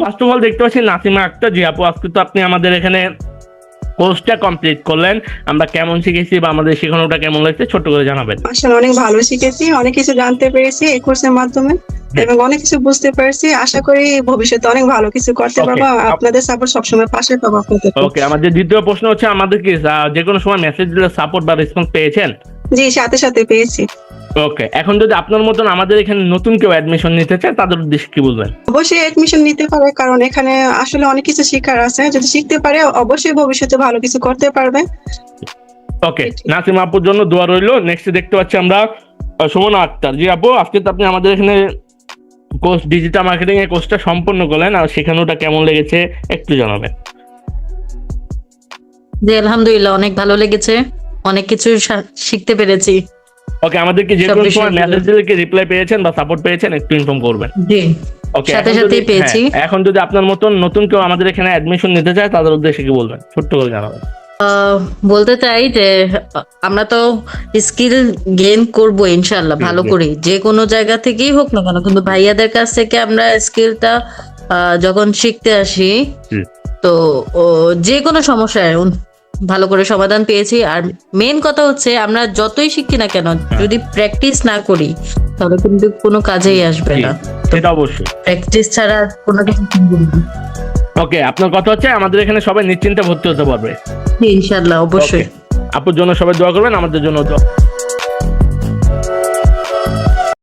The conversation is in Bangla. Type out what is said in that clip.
ফার্স্ট অফ অল দেখতে পাচ্ছি নাসিমা আক্তার। জি আপু, আজকে তো আপনি আমাদের এখানে কোর্সটা কমপ্লিট করলেন, আমরা কেমন শিখেছি বা আমাদের শেখানোটা কেমন লাগছে ছোট্ট করে জানাবেন। আসলে অনেক ভালো শিখেছি, অনেক কিছু জানতে পেরেছি এই কোর্সের মাধ্যমে এবং অনেক কিছু বুঝতে পেরেছি। আশা করি ভবিষ্যতে অনেক ভালো কিছু করতে ওকে পারবো। আপনাদের সাপোর্ট সবসময় পাশে পাবো আপনাদের। ওকে, আমাদের দ্বিতীয় প্রশ্ন হচ্ছে, আমাদের কি যে কোনো সময় মেসেজ দিলে সাপোর্ট বা রেসপন্স পেয়েছেন? জি, সাথে সাথে পেয়েছি। ওকে, এখন যদি আপনার মতন আমাদের এখানে নতুন কেউ অ্যাডমিশন নিতে চায় তাদের উদ্দেশ্যে কি বলবেন? অবশ্যই এডমিশন নিতে পারে, কারণ এখানে আসলে অনেক কিছু শেখার আছে। যদি শিখতে পারে অবশ্যই ভবিষ্যতে ভালো কিছু করতে পারবে। ওকে, নাসিমা আপুর জন্য দোয়া রইলো। নেক্সট দেখতে পাচ্ছি আমরা সুমনা আক্তার। জি আপু, আজকে তো আপনি আমাদের এখানে কোর্স ডিজিটাল মার্কেটিং এর কোর্সটা সম্পন্ন করলেন, আর শেখানোটা কেমন লেগেছে একটু জানাবেন। জি আলহামদুলিল্লাহ, অনেক ভালো লেগেছে, অনেক কিছু শিখতে পেরেছি। ওকে, আমাদেরকে যে কোনো সময় মেসেজ দিলে কি রিপ্লাই পেয়েছেন বা সাপোর্ট পেয়েছেন একটু ইনফর্ম করবেন। জি, ওকে, সাথে সাথেই পেয়েছি। এখন যদি আপনার মতন নতুন কেউ আমাদের এখানে অ্যাডমিশন নিতে চায় তাদের উদ্দেশ্যে কি বলবেন, ছোট্ট করে জানাবেন। বলতে চাই যে আমরা তো স্কিল গেইন করব ইনশাল্লাহ ভালো করে, যে কোনো জায়গা থেকেই হোক না কেন, কিন্তু ভাইয়াদের কাছ থেকে আমরা স্কিলটা যখন শিখতে আসি তো যে কোনো সমস্যায় ভালো করে সমাধান পেয়েছি। আর মেন কথা হচ্ছে, আমরা যতই শিখি না কেন, যদি প্র্যাকটিস না করি তাহলে কিন্তু কোনো কাজেই আসবে না। সেটা অবশ্যই, প্র্যাকটিস ছাড়া কোনো কিছু শিখবো না। ওকে, আপনার কথা হচ্ছে আমাদের এখানে সবাই নিশ্চিন্তে ভর্তি হতে পারবে ইনশাল্লাহ, অবশ্যই। আপুর জন্য সবাই দোয়া করবেন, আমাদের জন্য দোয়া।